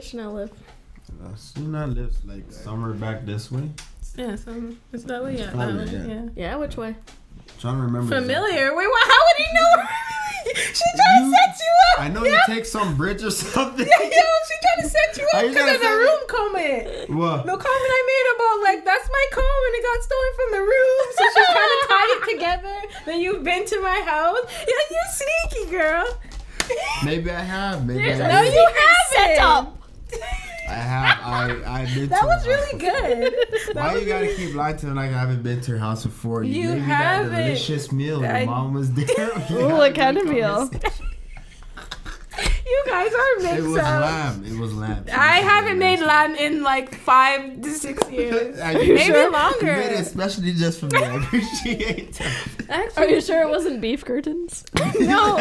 Chanel live? Chanel lives like somewhere back this way. Yeah, it's that way. Yeah, Probably, yeah. Yeah, which way? Trying to remember. Familiar. Wait, what? How would he know? She trying to set you up. I know you take some bridge or something. Yo, she trying to set you up because of the room comment. What? The comment I made about like that's my comb and it got stolen from the room, so she's trying to tie it together. Then you've been to my house. Yeah, you sneaky girl. Maybe I have. Maybe I No, have. you haven't. up. I have. I did. That was really good. Why you gotta keep lying to me like I haven't been to her house before? You maybe haven't. that delicious meal. Your mom was there. Ooh, what kind of meal? You guys are mixed It was up. lamb. It was lamb. I haven't made lamb in like 5 to 6 years. Maybe You longer. made it especially just for me. I appreciate that. Are you sure it wasn't beef curtains? No.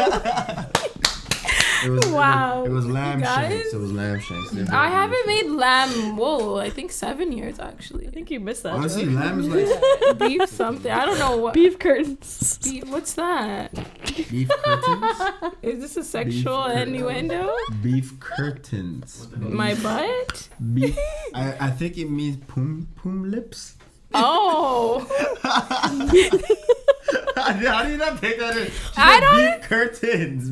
It was, Wow. It was lamb Guys? shanks. It was lamb shanks. I haven't made lamb. Whoa, I think 7 years actually. I think you missed that. Honestly, joke. lamb is like Beef something. I don't know what. Beef curtains. Beef, what's that? beef curtains. Is this a sexual innuendo? Beef curtains. My butt? Beef. I think it means poom lips. Oh. How do you not take that in? She I said don't- beef curtains.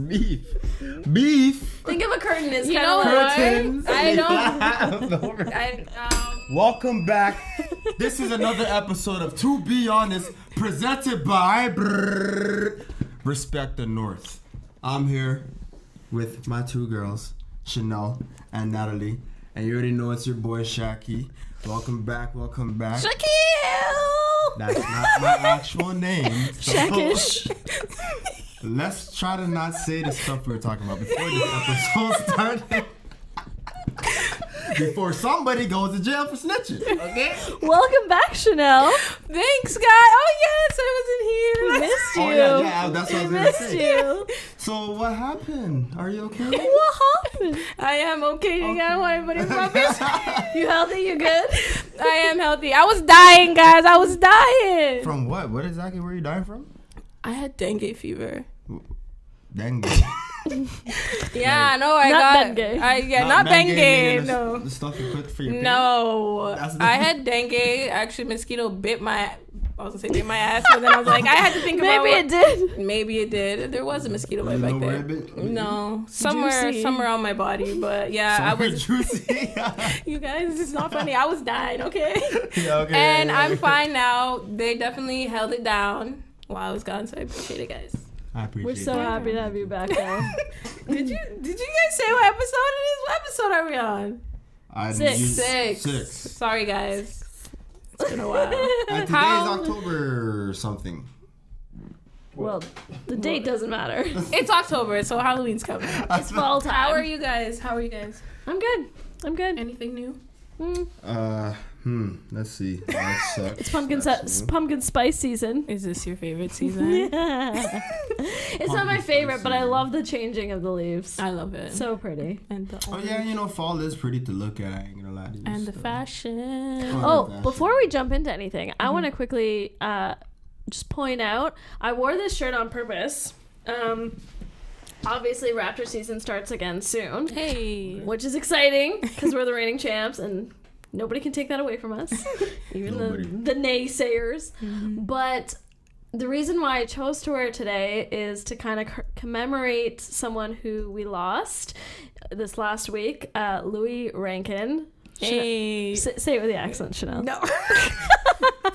Beef. Think of a curtain as You kind know of what? Curtains. I don't. Welcome back. This is another episode of To Be Honest, presented by Respect the North. I'm here with my two girls, Chanel and Natalie, and you already know it's your boy Shaki. Welcome back. Shaquille! That's not my actual name. So Shakish. let's try to not say the stuff we were talking about before this episode started. Before somebody goes to jail for snitching, okay? Welcome back, Chanel. Thanks, guys. Oh, yes, I wasn't here. Missed you. Oh, yeah, that's what I was going to Missed say. you. So what happened? Are you okay? What happened? I am okay. I don't want anybody rubbish. You healthy? You good? I am healthy. I was dying, guys. I was dying. From what? What exactly were you dying from? I had dengue fever. Dengue. Yeah, no, I Not got. Bengay. Not meaning Bengay. the- No. The stuff you put for your No, That's the- I had dengue. Actually, mosquito bit my. I was gonna say bit my ass, but then I was like, I had to think about. Maybe it did. Maybe it did. There was a mosquito bite You back know where there. it bit? No, somewhere Juicy. on my body, but yeah, Somewhere I was. juicy. You guys, it's not funny. I was dying, okay? Yeah, okay, And yeah, I'm yeah. fine now. They definitely held it down while I was gone, so I appreciate it, guys. I appreciate We're so that. happy to have you back, though. Did you guys say what episode it is? What episode are we on? I Six. used- 6. Sorry, guys. It's been a while. And today's How- October something. Well, the date doesn't matter. It's October, so Halloween's coming. It's fall time. How are you guys? I'm good. Anything new? Let's see. That sucks. It's pumpkin spice season. Is this your favorite season? It's not my favorite, but I love the changing of the leaves. I love it. So pretty. And the Oh yeah, you know, fall is pretty to look at. I ain't gonna lie to you. and the so. fashion. Oh, fashion. before we jump into anything, I want to quickly just point out, I wore this shirt on purpose. Obviously, Raptor season starts again soon, Hey. which is exciting because we're the reigning champs and nobody can take that away from us, even the naysayers. But the reason why I chose to wear it today is to kind of commemorate someone who we lost this last week, Louis Rankin. Hey. Say it with the accent, Chanel. No.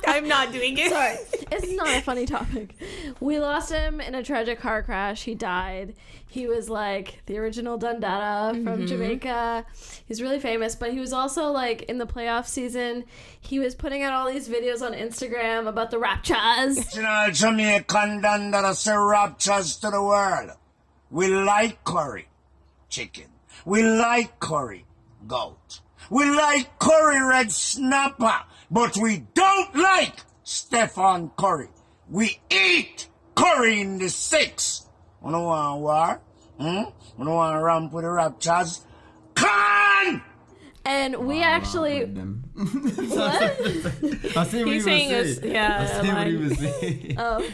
I'm not doing it. Sorry. It's not a funny topic. We lost him in a tragic car crash. He died. He was like the original Dundada from Jamaica. He's really famous, but he was also like in the playoff season. He was putting out all these videos on Instagram about the Raptures. Original Jamaican Dundada say raptures to the world. We like curry, chicken. We like curry, goat. We like curry red snapper, but we don't like Stefan Curry. We eat curry in the 6. You don't want war? You don't want to ramp with the raptures? Can! And we actually... What? I see what He's he saying was it's- saying. yeah, I see what he like- was saying. Oh.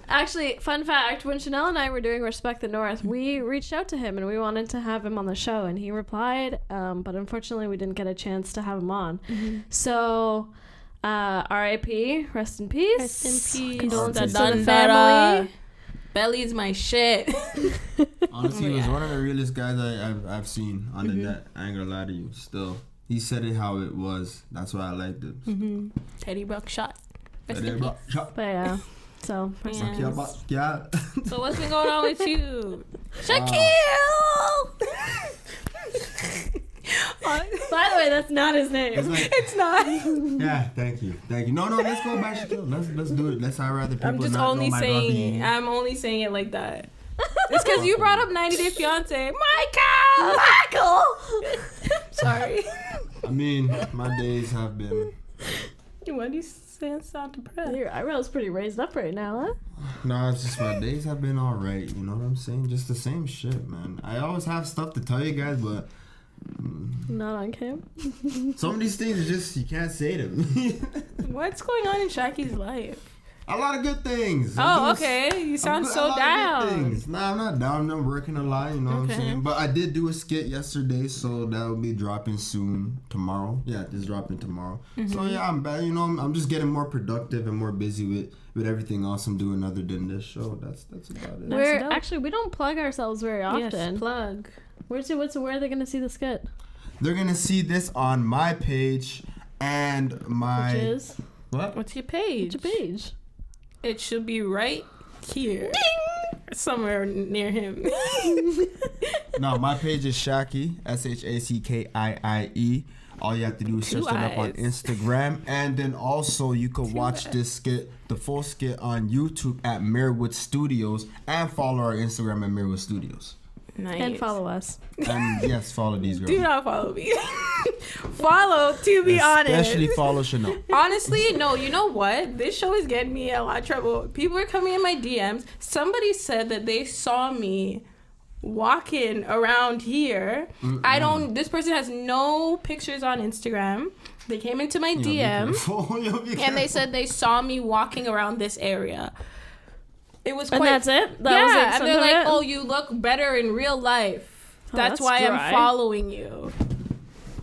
Actually, fun fact, when Chanel and I were doing Respect the North, we reached out to him and we wanted to have him on the show, and he replied, but unfortunately we didn't get a chance to have him on. So, R.I.P., rest in peace. Rest in peace. Condolences to the family. Belly's my shit. Honestly, he was one of the realest guys I've seen on the net. I ain't gonna lie to you. Still, he said it how it was. That's why I liked it. Teddy Buckshot. Rest Teddy in peace. Buckshot. But yeah, so Yeah. So what's been going on with you? Shaquille! by the way, that's not his name. It's not. Yeah, thank you. No, let's go back, Shaquille. Let's do it. I'd rather people I'm just not only know my saying it. brother. I'm only saying it like that. It's because you brought up 90 Day Fiance. Michael! Sorry. I mean, my days have been... Why do you sound depressed? Your eyebrows pretty raised up right now, huh? No, it's just my days have been alright. You know what I'm saying? Just the same shit, man. I always have stuff to tell you guys, but... Not on cam. Some of these things are just, you can't say them. What's going on in Shaki's life? A lot of good things. Oh, okay. You sound so down. Nah, I'm not down. I'm working a lot, you know what I'm saying? But I did do a skit yesterday, so that will be dropping soon. Tomorrow. Yeah, it's dropping tomorrow. So yeah, I'm bad. You know, I'm just getting more productive and more busy with everything else I'm doing other than this show. That's about it. We don't plug ourselves very often. Yes, plug. Where are they gonna see the skit? They're gonna see this on my page and my... Which is? What? What's your page? What's your page? It should be right here. Ding! Somewhere near him. No, my page is Shaki, SHACKIIE. All you have to do is search them up on Instagram. And then also you can watch this skit, the full skit, on YouTube at Mirrorwood Studios, and follow our Instagram at Mirrorwood Studios. Nice. And follow us. And yes, follow these girls. Do not follow me. Follow, to be honest. Especially follow Chanel. Honestly, no, you know what? This show is getting me in a lot of trouble. People are coming in my DMs. Somebody said that they saw me walking around here. This person has no pictures on Instagram. They came into my DM and they said they saw me walking around this area. It was quite... And that's it? That was it. And they're like, oh, you look better in real life. That's why I'm following you.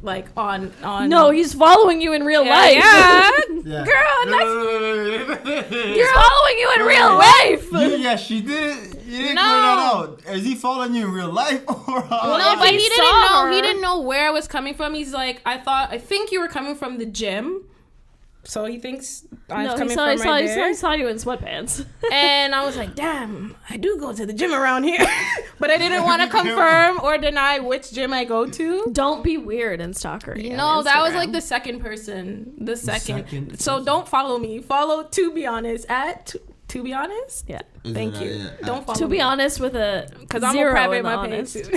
Like, on... No, he's following you in real life. Yeah. Girl, He's following you in real life. Yeah, she did. You didn't clear that out. Is he following you in real life? Or no, but he didn't know. He didn't know where I was coming from. He's like, I think you were coming from the gym. So he thinks I'm coming from right there. He saw you in sweatpants. And I was like, damn, I do go to the gym around here. But I didn't want to confirm or deny which gym I go to. Don't be weird and stalkery. No, that was like the second person. The second. So don't follow me. Follow To Be Honest at To Be Honest. Yeah. Thank you. Don't follow me. To Be Honest with a because I'm a private my page too.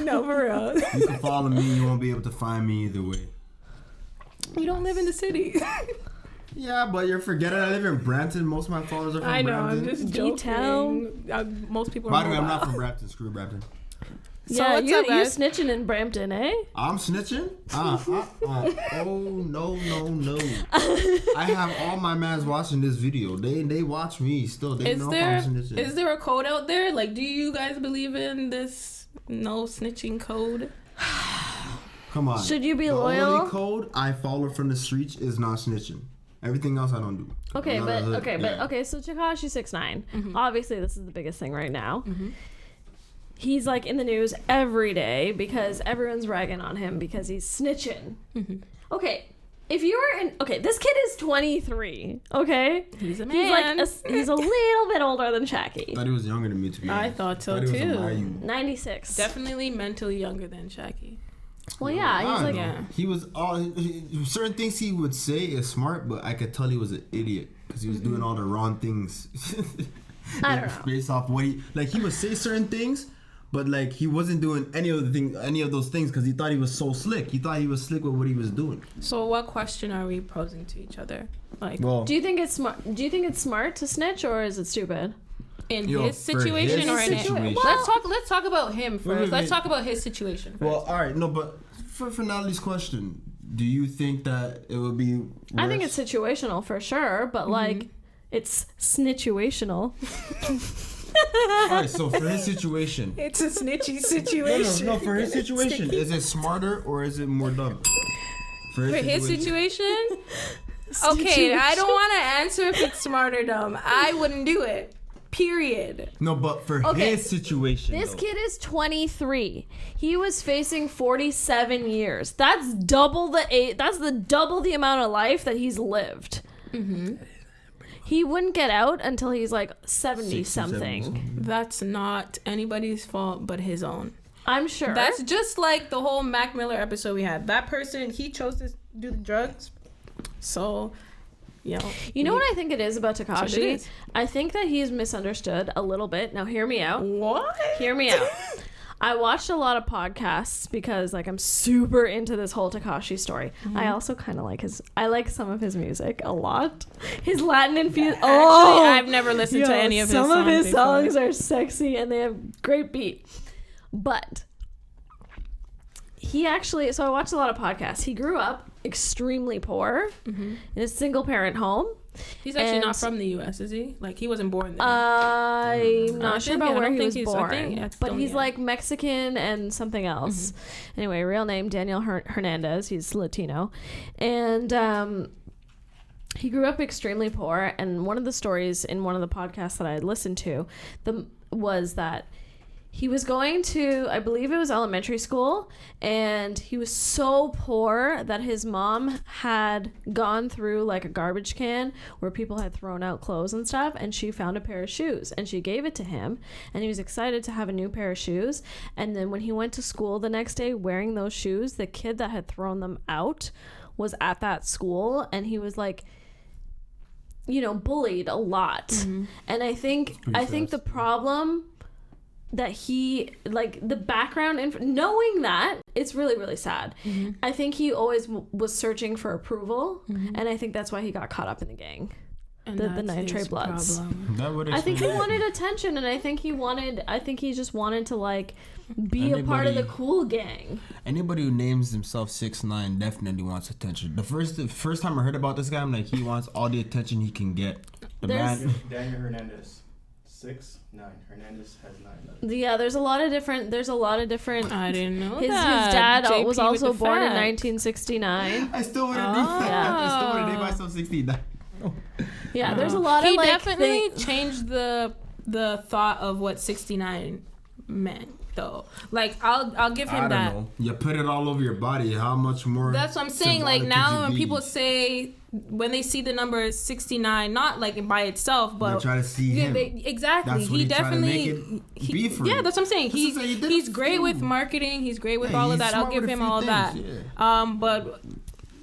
No, for real. You can follow me. You won't be able to find me either way. You don't live in the city. Yeah, but you're forgetting I live in Brampton. Most of my followers are from Brampton. I know, I'm just joking. Most people are By the way, I'm not from Brampton. Screw Brampton. So yeah, you snitching in Brampton, eh? I'm snitching? Oh, no. I have all my mans watching this video. They watch me still. They know I'm snitching. Is there a code out there? Like, do you guys believe in this no snitching code? Come on. Should you be the loyal? The only code I follow from the streets is not snitching. Everything else I don't do. Okay, so Takashi 6ix9ine. Obviously, this is the biggest thing right now. He's like in the news every day because everyone's ragging on him because he's snitching. Okay, if you were in... Okay, this kid is 23, okay? He's a man. He's a little bit older than Shaki. I thought he was younger than me, to be honest. I thought so, too. 96. Definitely mentally younger than Shaki. Well, yeah, he's like... Yeah. He was... certain things he would say is smart, but I could tell he was an idiot because he was doing all the wrong things. I don't know. Based off what he... Like, he would say certain things... But like he wasn't doing any of those things because he thought he was so slick. He thought he was slick with what he was doing. So what question are we posing to each other? Like, do you think it's smart? Do you think it's smart to snitch or is it stupid? In his situation or in it? Let's talk about him first. Let's talk about his situation first. Well, all right, no, but for Natalie's question, do you think that it would be worse? I think it's situational for sure, but like, It's snitchuational. Alright, so for his situation, It's a snitchy situation. no, for his situation, is it smarter or is it more dumb? For his situation? Okay, I don't want to answer if it's smart or dumb. I wouldn't do it. Period. No, but for his situation, This kid is 23. He was facing 47 years. That's double the amount of life that he's lived. Mm-hmm. He wouldn't get out until he's like 70 something. That's not anybody's fault but his own. I'm sure. That's just like the whole Mac Miller episode we had. That person, he chose to do the drugs. So, you know what I think it is about Takashi? So it is. I think that he's misunderstood a little bit. Now, hear me out. What? Hear me out. I watched a lot of podcasts because, like, I'm super into this whole Takashi story. Mm-hmm. I also kind of like I like some of his music a lot. His Latin infused. Actually, I've never listened to any of his songs. Some of his songs are sexy and they have great beat. But so I watched a lot of podcasts. He grew up extremely poor in a single parent home. He's actually not from the U.S., is he? Like, he wasn't born there. I'm not sure about where he was born. But he's like Mexican and something else. Mm-hmm. Anyway, real name, Daniel Hernandez. He's Latino. And he grew up extremely poor. And one of the stories in one of the podcasts that I listened to was that he was going to, I believe it was elementary school, and he was so poor that his mom had gone through like a garbage can where people had thrown out clothes and stuff, and she found a pair of shoes and she gave it to him, and he was excited to have a new pair of shoes. And then when he went to school the next day wearing those shoes, the kid that had thrown them out was at that school, and he was like, bullied a lot. Mm-hmm. And I think the problem that he, like, the background knowing that, it's really, really sad. Mm-hmm. I think he always was searching for approval, and I think that's why he got caught up in the gang, and the Nitrate Bloods. I think he wanted attention, and I think he just wanted to, like, be a part of the cool gang. Anybody who names himself 6ix9ine definitely wants attention. The first time I heard about this guy, I'm like, he wants all the attention he can get. Daniel Hernandez. 6'9". Hernandez has 9 letters. Yeah, there's a lot of different. I didn't know his that. His dad was also born in 1969. I still wouldn't be fat. I still wouldn't name myself 69. Yeah, there's a lot of he definitely changed the thought of what 69 meant, though. Like, I'll give him that. Know. You put it all over your body. How much more? That's what I'm saying. Like, now when people say, when they see the number 69, not like by itself, but they try to see him. Exactly. That's what he definitely yeah, that's what I'm saying. He's great with marketing. He's great with all of that. I'll give him all of that. Yeah. But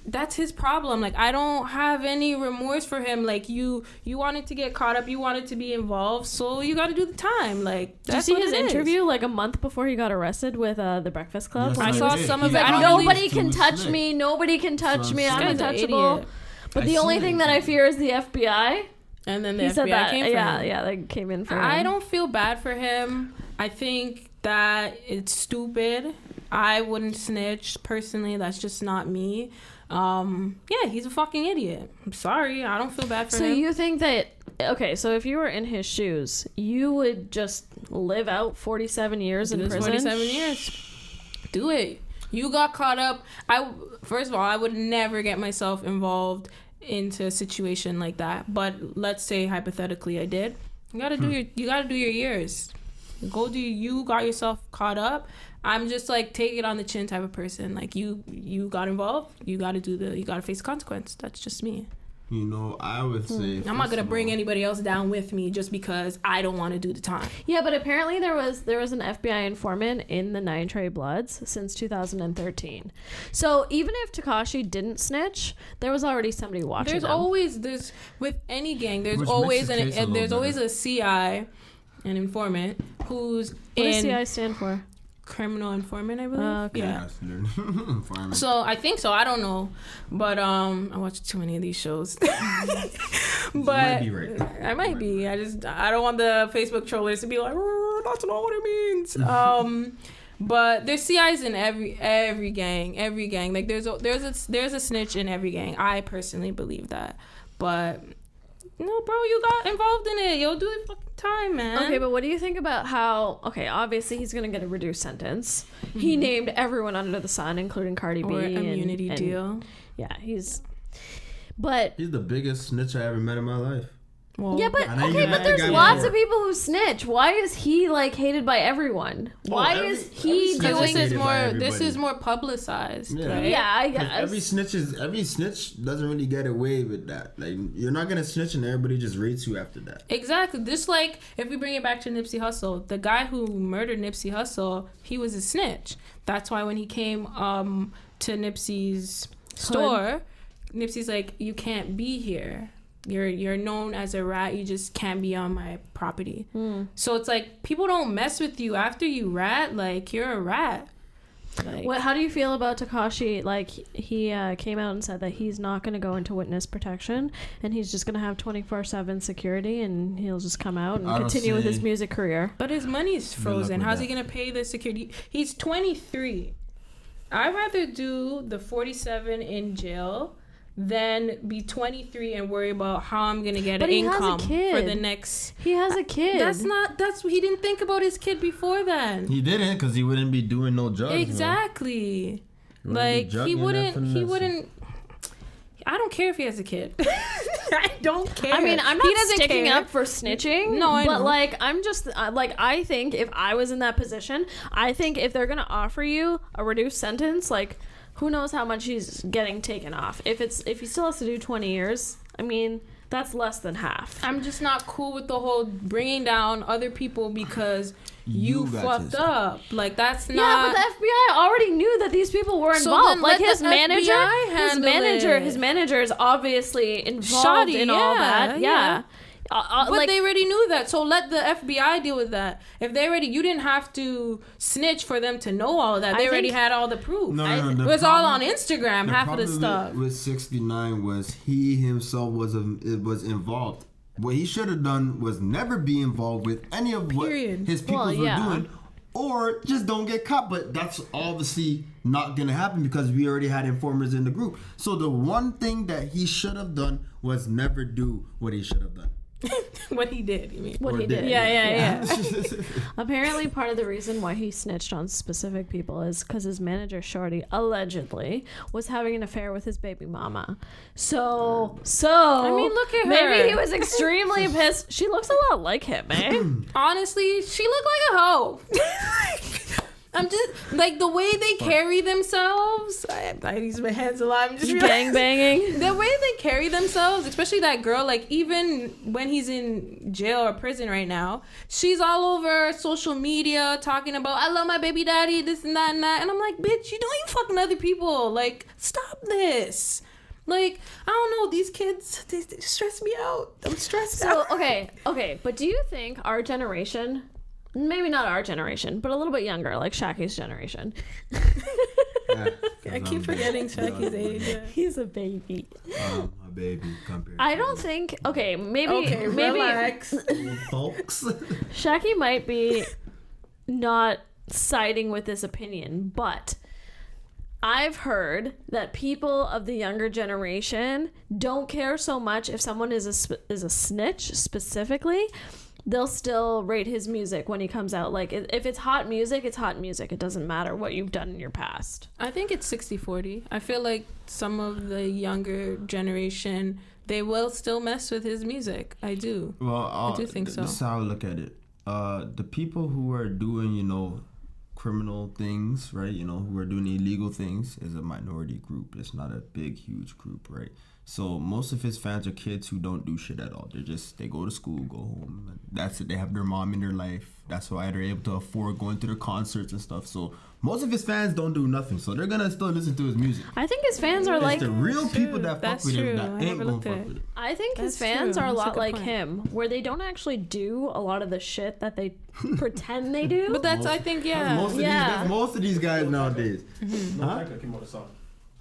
that's his problem. Like, I don't have any remorse for him. Like, you wanted to get caught up, you wanted to be involved, so you got to do the time. Like, did you see his interview like a month before he got arrested with the Breakfast Club? Yes, I saw some of it. Nobody can touch me. Nobody can touch me. I'm untouchable. But the only thing that I fear is the FBI. And then the FBI came for him. Yeah, they came in for him. I don't feel bad for him. I think that it's stupid. I wouldn't snitch personally. That's just not me. Yeah, he's a fucking idiot. I'm sorry. I don't feel bad for him. So you think that, okay, so if you were in his shoes, you would just live out 47 years in prison? 47 years. Do it. You got caught up. First of all, I would never get myself involved into a situation like that. But let's say hypothetically I did. You gotta do your years. You got yourself caught up. I'm just like, take it on the chin type of person. Like, you got involved. You gotta face the consequence. That's just me. I would say I'm not gonna bring anybody else down with me just because I don't want to do the time. Yeah, but apparently there was an FBI informant in the Nitrate Bloods since 2013. So even if Takashi didn't snitch, there was already somebody watching. There's with any gang, there's always a CI, an informant who's What does CI stand for? Criminal informant, I believe. Okay. Yeah. So I think so. I don't know, but I watch too many of these shows. But might be right. I might be. I don't want the Facebook trollers to be like, that's not what it means. But there's CIs in every gang. Like there's a snitch in every gang. I personally believe that, but No, bro, you got involved in it. Yo, do it fucking time, man. Okay, but what do you think about how... Okay, obviously he's gonna get a reduced sentence. He named everyone under the sun, including Cardi B. Or immunity deal. Yeah, he's... But... He's the biggest snitch I ever met in my life. Well, Yeah, but there's lots of people who snitch. Why is he like hated by everyone? Why is he doing this is more publicized, right? Yeah, I guess. Every snitch doesn't really get away with that. Like, you're not gonna snitch and everybody just rates you after that. Exactly. Just like if we bring it back to Nipsey Hussle, the guy who murdered Nipsey Hussle, he was a snitch. That's why when he came to Nipsey's store, Nipsey's like, you can't be here. You're known as a rat. You just can't be on my property. So it's like people don't mess with you after you rat. Like, you're a rat. Like, how do you feel about Takashi? Like, he came out and said that he's not going to go into witness protection and he's just going to have 24/7 security and he'll just come out and continue with his music career. But his money's frozen. How's he going to pay the security? He's 23. I'd rather do the 47 in jail than be 23 and worry about how I'm gonna get an income for the next. He has a kid. He didn't think about his kid before then. He didn't, because he wouldn't be doing no drugs. Exactly. Like, he wouldn't. I don't care if he has a kid. I don't care. I mean, I'm not sticking up for snitching. No, I know. But like, I'm just like, I think if I was in that position, I think if they're gonna offer you a reduced sentence, like, who knows how much he's getting taken off. If he still has to do 20 years, I mean, that's less than half. I'm just not cool with the whole bringing down other people because you fucked up. Like, that's not... Yeah, but the FBI already knew that these people were involved. Like, his manager is obviously involved in all that. Yeah. But they already knew that, so let the FBI deal with that. If they already, you didn't have to snitch for them to know all of that. They already had all the proof. No, it was all on Instagram. Half of the stuff with 69 was he himself was involved. What he should have done was never be involved with any of what his people were doing, or just don't get caught. But that's obviously not gonna happen because we already had informers in the group. So the one thing that he should have done was never do what he should have done. What he did, you mean? What he did. Yeah. Apparently, part of the reason why he snitched on specific people is because his manager, Shorty, allegedly was having an affair with his baby mama. So I mean, look at her. Maybe he was extremely pissed. She looks a lot like him, eh? Honestly, she looked like a hoe. I'm just like the way they carry themselves. I use my hands a lot. I'm just gang banging. The way they carry themselves, especially that girl. Like, even when he's in jail or prison right now, she's all over social media talking about, I love my baby daddy, this and that and that. And I'm like, bitch, you know you fucking other people. Like, stop this. Like, I don't know, these kids, they stress me out. I'm stressed out. Okay, but do you think our generation, maybe not our generation, but a little bit younger, like Shaki's generation. I keep forgetting Shaki's age. Yeah. He's a baby. A baby compared. I don't think. Maybe relax. Folks. Shaki might be not siding with this opinion, but I've heard that people of the younger generation don't care so much if someone is a snitch specifically. They'll still rate his music when he comes out. Like, if it's hot music, it's hot music. It doesn't matter what you've done in your past. I think it's 60-40. I feel like some of the younger generation, they will still mess with his music. I do. Well, I do think so. This is how I look at it. The people who are doing, criminal things, right? Who are doing illegal things is a minority group. It's not a big, huge group, right? So most of his fans are kids who don't do shit at all. They go to school, go home. And that's it. They have their mom in their life. That's why they're able to afford going to their concerts and stuff. So most of his fans don't do nothing. So they're going to still listen to his music. I think his fans are it's like... the real people that fuck with him that ain't going to fuck with him. I think his fans are a lot like him, where they don't actually do a lot of the shit that they pretend they do. But that's, I think, That's most of these guys nowadays. Mm-hmm. Huh? Came out of song.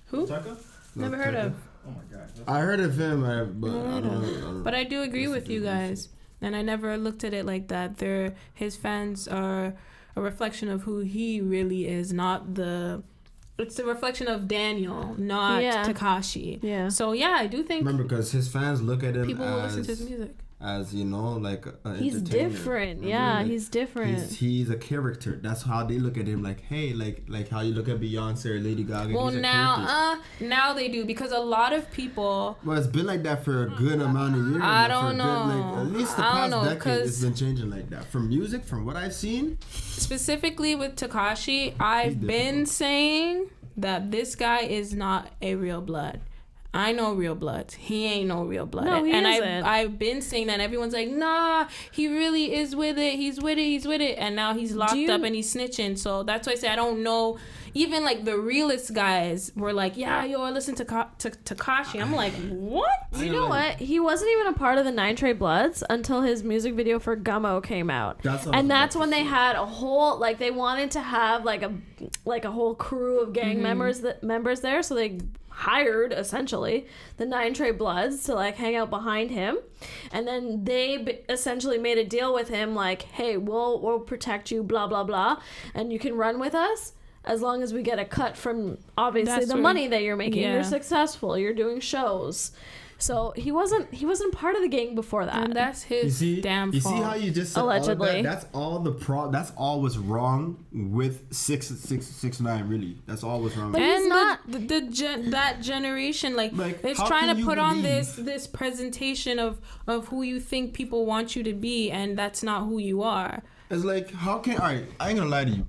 Who? Taka? Never heard of. Oh my god. I heard of him, but I don't know. But I do agree with you guys. And I never looked at it like that. His fans are a reflection of who he really is, not the it's a reflection of Daniel, not Takashi. Yeah. So yeah, I do think Remember, because his fans look at him people will listen to his music. as like a he's different. Remember? Yeah, Like, he's different. He's a character. That's how they look at him. Like, hey, like how you look at Beyonce or Lady Gaga. Well, these are characters. now they do, because a lot of people. Well, it's been like that for a good amount of years. I don't know. At least the past decade, it's been changing like that. From music, from what I've seen. Specifically with Takashi, I've been saying that this guy is not a real blood. I know real bloods. He ain't no real blood. No, he and isn't. I've been saying that, and everyone's like, nah, he really is with it. He's with it. He's with it. And now he's locked up and he's snitching. So that's why I say I don't know. Even like the realest guys were like, yeah, yo, I listen to Takashi. I'm like, what? You know what? He wasn't even a part of the 9 Trey Bloods until his music video for Gummo came out. That's when they had a whole, like, they wanted to have like a whole crew of gang members there, so they hired essentially the 9 Trey Bloods to like hang out behind him, and then they essentially made a deal with him like, hey, we'll protect you, blah blah blah, and you can run with us as long as we get a cut from obviously the money that you're making. You're successful, you're doing shows. So he wasn't part of the gang before that. And that's his damn fault. You see how you just said allegedly. All of that? That's all was wrong with 6ix9ine. Really, that's all was wrong. But and he's not that generation, like it's trying to put on this presentation of who you think people want you to be, and that's not who you are. It's like, how can I ain't gonna lie to you.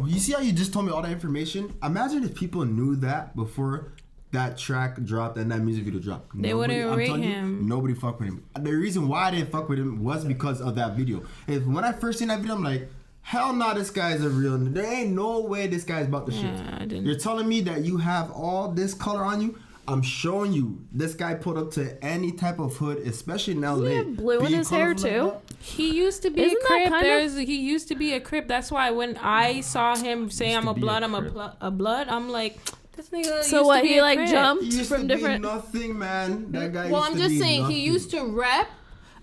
You see how you just told me all that information? Imagine if people knew that before that track dropped and that music video dropped. They wouldn't rate him. Nobody fuck with him. The reason why I didn't fuck with him was because of that video. When I first seen that video, I'm like, hell no, this guy's a real. There ain't no way this guy's about the shit. You're telling me that you have all this color on you? I'm showing you this guy put up to any type of hood, especially in LA. Doesn't he have blue in his hair too? He used to be a Crip. He used to be a Crip. That's why when I saw him say I'm a blood, I'm like, this nigga. So what? He like Crip. jumped He from different. Nothing, man. That guy. Well, I'm just saying nothing. he used to rap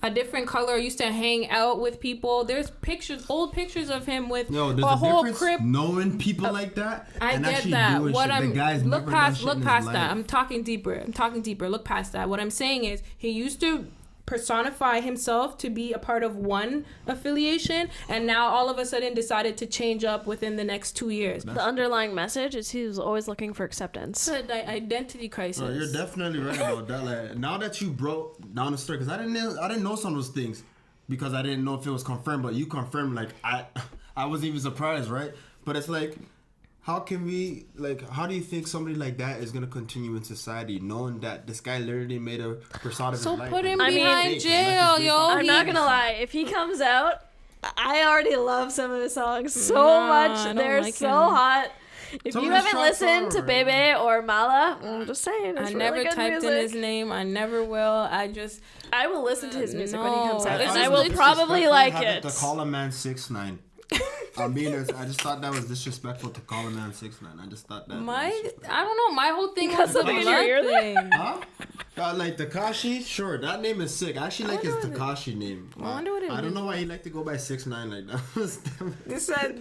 a different color. Used to hang out with people. There's old pictures of him with there's a whole Crip. Knowing people like that. I and get that. What I'm look past that. I'm talking deeper. Look past that. What I'm saying is he used to personify himself to be a part of one affiliation, and now all of a sudden decided to change up within the next 2 years. The underlying message is he was always looking for acceptance. It's an identity crisis. Bro, you're definitely right about that. Like, now that you broke down the story, because I didn't know some of those things, because I didn't know if it was confirmed, but you confirmed. Like I wasn't even surprised, right? But it's like, how can we, like, how do you think somebody like that is going to continue in society, knowing that this guy literally made a persona of his life? So put him behind jail, yo. I'm not going to lie. If he comes out, I already love some of his songs so much. They're so hot. If you haven't listened to Bebe or Mala, I'm just saying. I never typed in his name. I never will. I will listen to his music when he comes out, and I will probably like it. To call a man 6ix9ine. I just thought that was disrespectful to call a man 6ix9ine. I just thought that. I don't know. My whole thing was the blood thing. Huh? Like Takashi, sure, that name is sick. I actually like his Takashi name. I wonder what it is. I don't know why he like to go by 6ix9ine like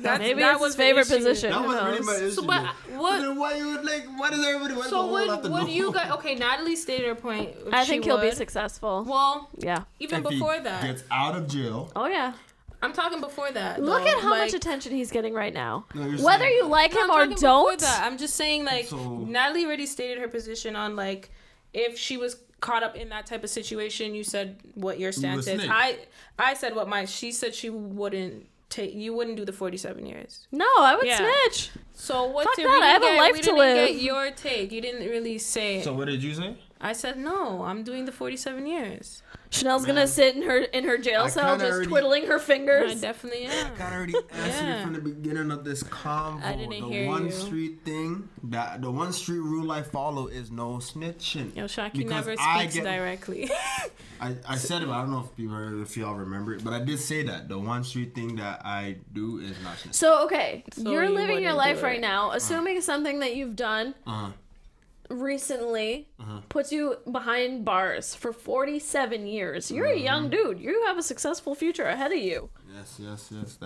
that. Maybe that was his favorite position. That was really my issue. So, but what? Then why you would like? Why does everybody? So would you guys? Okay, Natalie stated her point. I think he'll be successful. Well, yeah. Even before that, gets out of jail. Oh yeah. I'm talking before that. Look at how much attention he's getting right now. Whether you like him or don't. I'm just saying, like, Natalie already stated her position on, like, if she was caught up in that type of situation, you said what your stance is. I said what she said she wouldn't you wouldn't do the 47 years. No, I would snitch. So what's your I have a life to live. Get your take. You didn't really say. So what did you say? I said no. I'm doing the 47 years. Chanel's gonna sit in her jail cell just twiddling her fingers. I definitely am. I kind of already answered it from the beginning of this convo. I didn't hear you. The one street thing, the one street rule I follow is no snitching. Yo, Shaki never speaks directly. I said it, but I don't know if y'all remember it, but I did say that. The one street thing that I do is not snitching. So, okay, you're living your life right now, assuming something that you've done recently puts you behind bars for 47 years. You're a young dude. You have a successful future ahead of you. Yes.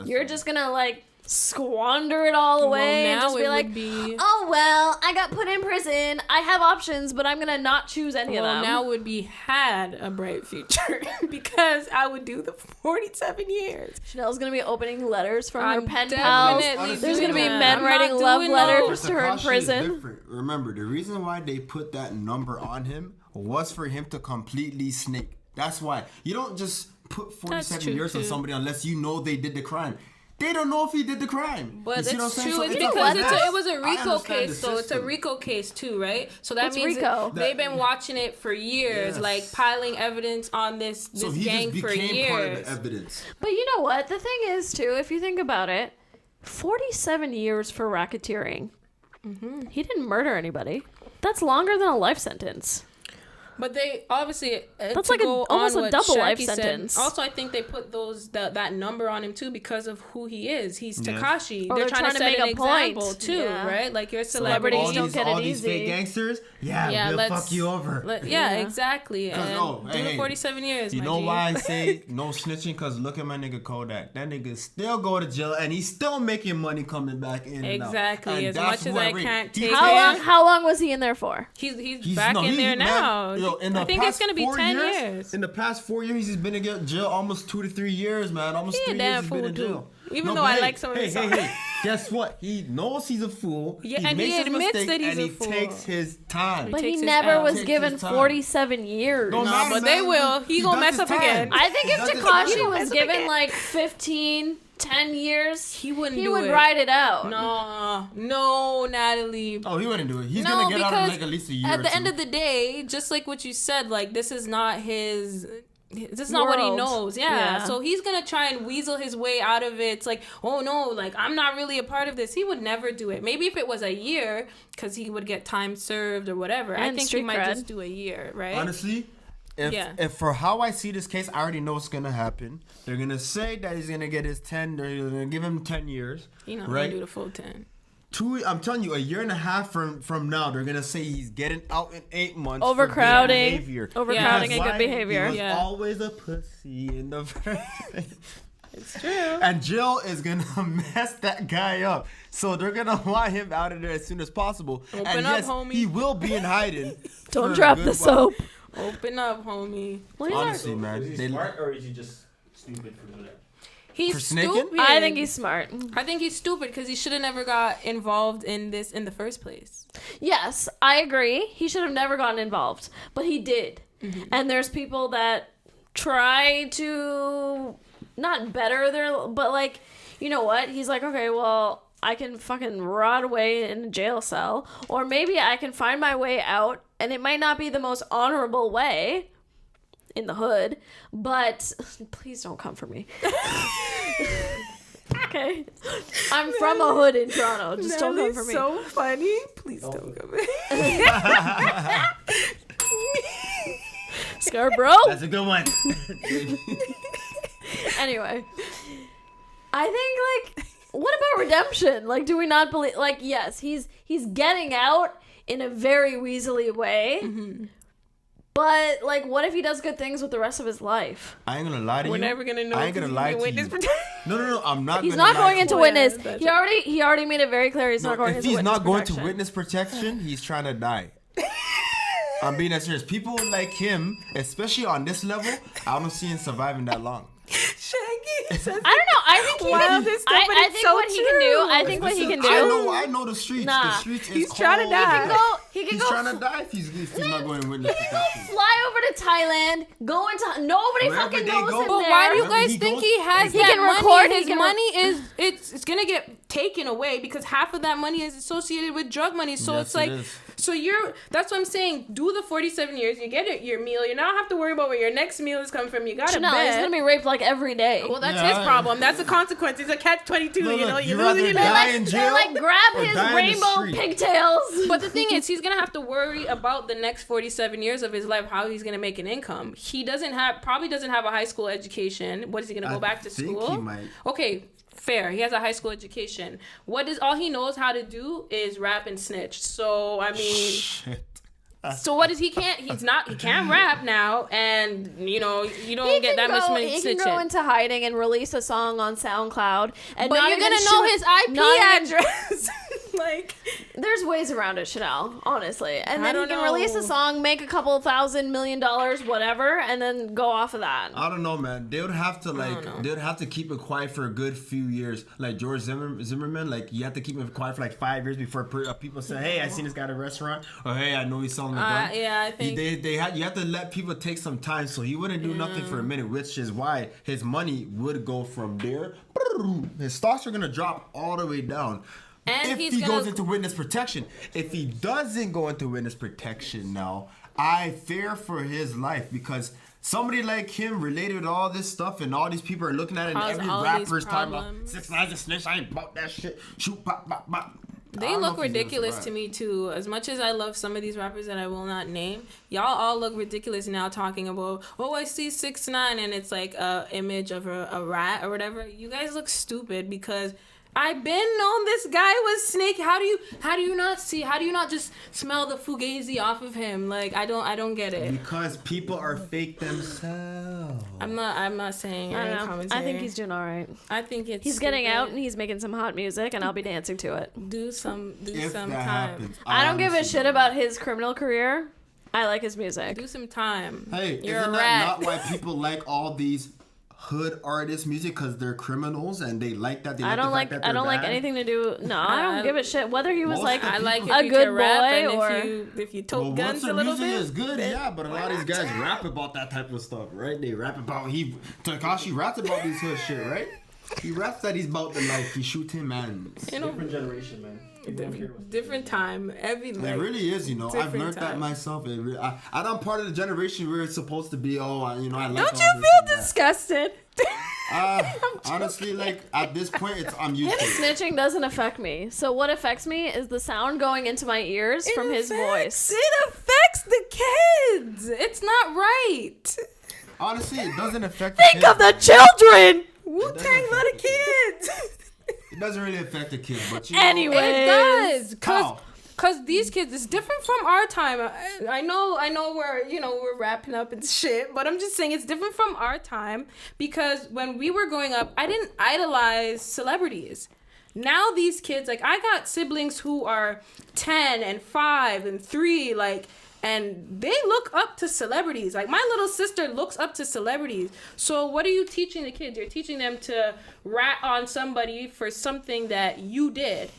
You're just gonna, like, squander it all away and just be like, oh, well, I got put in prison. I have options, but I'm going to not choose any of them. Now would be had a bright future because I would do the 47 years. Chanel's going to be opening letters from her pen pals. There's going to be men writing love letters to her in prison. Remember, the reason why they put that number on him was for him to completely snake. That's why. You don't just put 47 years on somebody unless you know they did the crime. They don't know if he did the crime. But it's true. So it's because it was a RICO case, so it's a RICO case too, right? So that means they've been watching it for years, like piling evidence on this gang for years. Part of the evidence. But you know what? The thing is, too, if you think about it, 47 years for racketeering. Mm-hmm. He didn't murder anybody. That's longer than a life sentence. But they obviously that's like almost a double life sentence. Also, I think they put that number on him too because of who he is. He's Takashi. They're trying to make an example too, right? Like your celebrities don't get it easy. All these fake gangsters, we'll fuck you over. Exactly. And do the 47 years. You know why I say no snitching? Because look at my nigga Kodak. That nigga still go to jail and he's still making money coming back in. Exactly. As much as I can't take. How long was he in there for? He's back in there now. I think it's gonna be 10 years. In the past 4 years, he's been in jail almost 2 to 3 years, man. Almost 3 years he's been in jail. Even though I like some of his songs. Guess what? He knows he's a fool. Yeah, and he admits that he's a fool. And he takes his time. But he never was given 47 years. No, but they will. He gonna mess up again. I think if Takashi was given like 15, 10 years, he would ride it out. No, Natalie. Oh, he wouldn't do it. He's gonna get out in like at least a year. At the end of the day, just like what you said, like this is not his. This is not what he knows. Yeah. So he's going to try and weasel his way out of it. It's like, oh no, like I'm not really a part of this. He would never do it. Maybe if it was a year, because he would get time served or whatever. And I think he might just do a year, right? Honestly, if for how I see this case, I already know what's going to happen. They're going to say that he's going to get his 10. They're going to give him 10 years. He's not going to do the full 10. I'm telling you, a year and a half from now, they're gonna say he's getting out in 8 months. Overcrowding and good behavior. He was always a pussy in the first place. It's true. And Jill is gonna mess that guy up, so they're gonna want him out of there as soon as possible. Open up, homie. He will be in hiding. Don't drop the soap. Open up, homie. Honestly, man, is he smart or is he just stupid for doing that? He's stupid. I think he's smart. I think he's stupid because he should have never got involved in this in the first place. Yes, I agree. He should have never gotten involved, but he did. Mm-hmm. And there's people that try to not better their, but like, you know what? He's like, okay, well, I can fucking rot away in a jail cell, or maybe I can find my way out, and it might not be the most honorable way. In the hood, but please don't come for me. Okay, I'm from a hood in Toronto. Just don't come for me. So funny. Please don't come for me. Scarborough. That's a good one. Anyway, I think like, what about redemption? Like, do we not believe? Like, yes, he's getting out in a very weaselly way. Mm-hmm. But, like, what if he does good things with the rest of his life? I ain't gonna lie to you. We're never gonna know. I ain't gonna lie to you. No, I'm not. He's not going into witness. He already made it very clear he's not going into witness protection. If he's not going to witness protection, he's trying to die. I'm being that serious. People like him, especially on this level, I don't see him surviving that long. Shaggy says, I don't know. I think I think what he can do. I think what he can do. I know the streets. The streets is he's trying to die. He's trying to die if he's not going to witness protection. He can fly over to Thailand. Go into nobody fucking knows him there. But why do you guys think he has that money? His money it's gonna get taken away because half of that money is associated with drug money. So it's like. So that's what I'm saying. Do the 47 years. You get your meal. You don't have to worry about where your next meal is coming from. You got to bet. He's going to be raped like every day. Well, that's his problem. That's the consequence. He's a catch-22, you know. You lose your They like grab his rainbow pigtails. But the thing is, he's going to have to worry about the next 47 years of his life, how he's going to make an income. He probably doesn't have a high school education. What is he going to go back to school? He might. Okay. Fair. He has a high school education. All he knows how to do is rap and snitch. So I mean, shit. So what is he can't? He can't rap now, and you don't get that much money. He can go into hiding and release a song on SoundCloud, and but you're gonna know his IP address. Like, there's ways around it, Chanel. Honestly, and then he can know. release a song, make a couple $1,000 million, whatever, and then go off of that. I don't know, man. They would have to keep it quiet for a good few years. Like George Zimmerman, like you have to keep it quiet for like 5 years before people say, "Hey, I seen this guy at a restaurant," or "Hey, I know he's selling a gun." Yeah, I think you have to let people take some time, so he wouldn't do nothing for a minute, which is why his money would go from there. His stocks are gonna drop all the way down. And if he goes into witness protection. If he doesn't go into witness protection now, I fear for his life, because somebody like him related to all this stuff, and all these people are looking at it, and every rapper's talking about 6 ix 9ine a snitch. I ain't about that shit. Shoot, pop, pop, pop. They look ridiculous to me too. As much as I love some of these rappers that I will not name, y'all all look ridiculous now talking about, oh, I see 6 ix 9ine, and it's like a image of a rat or whatever. You guys look stupid, because I've been known this guy was Snake. How do you not see? How do you not just smell the fugazi off of him? Like, I don't get it. Because people are fake themselves. I'm not saying. I don't know. Commentary. I think he's doing all right. I think he's getting out and he's making some hot music, and I'll be dancing to it. Do some time. Happens, I don't give a shit about his criminal career. I like his music. Do some time. Hey, You're isn't a that rat. not why people like all these hood artist music? Because they're criminals and they like that. I don't like anything to do. No, I don't give a shit whether he was like I like a if you good can rap, boy, and or if you tote guns a little music bit. is good, yeah, but a lot of these guys rap about that type of stuff, right? They rap about Takashi raps about these hood shit, right? He raps that he's about the life. He shoot him, man. Different generation, man. Different time. It really is, I've learned that time. myself. I'm part of the generation where it's supposed to be, I like. Don't all you this feel and that. disgusted? Honestly, like at this point, I'm used to it. Snitching doesn't affect me. So what affects me is the sound going into my ears from his voice. It affects the kids. It's not right. Honestly, it doesn't affect. Think of the children. Wu-Tang for the kids. It doesn't really affect the kids, but Anyways. It does. How? Cause these kids, it's different from our time. I know we're wrapping up and shit, but I'm just saying it's different from our time, because when we were growing up, I didn't idolize celebrities. Now these kids, like, I got siblings who are 10 and 5 and 3, like, and they look up to celebrities. Like, my little sister looks up to celebrities. So what are you teaching the kids? You're teaching them to rat on somebody for something that you did.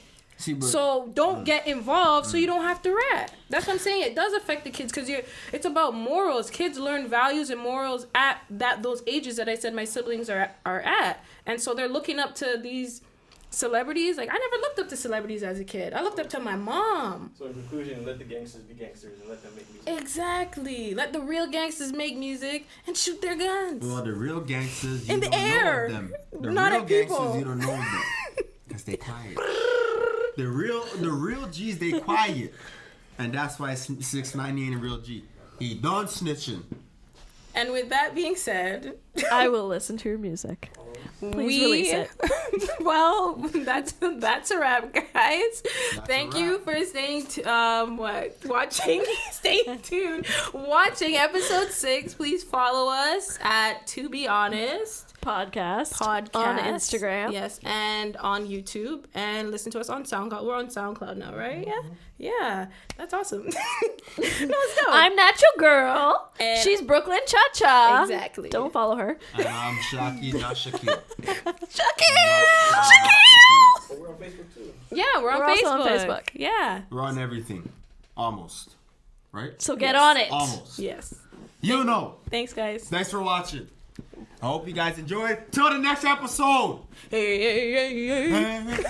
So don't get involved so you don't have to rat. That's what I'm saying. It does affect the kids, because it's about morals. Kids learn values and morals at those ages that I said my siblings are at. And so they're looking up to these celebrities. Like, I never looked up to celebrities as a kid. I looked up to my mom. So in conclusion, let the gangsters be gangsters and let them make music. Exactly. Let the real gangsters make music and shoot their guns. Well, the real gangsters, you In the don't air. know them. The Not real at people. gangsters, you don't know them. Because they quiet. The real G's, they quiet. And that's why 6 ix 9ine ain't a real G. He done snitching. And with that being said, I will listen to your music. Please release it. Well, that's a wrap, guys. Thank you for staying stay tuned, watching episode 6. Please follow us at To Be Honest Podcast on Instagram. Yes, and on YouTube, and listen to us on SoundCloud. We're on SoundCloud now, right? Yeah, that's awesome. No, it's dope. I'm Natural Girl. And she's Brooklyn Cha-Cha. Exactly. Don't follow her. And I'm Shaki, not Shaquille. Shaquille! But we're on Facebook too. Yeah, we're We're also on Facebook. Yeah. We're on everything. Almost. Right? So get on it. Almost. Yes. You know. Thanks, guys. Thanks for watching. I hope you guys enjoyed. Till the next episode. Hey.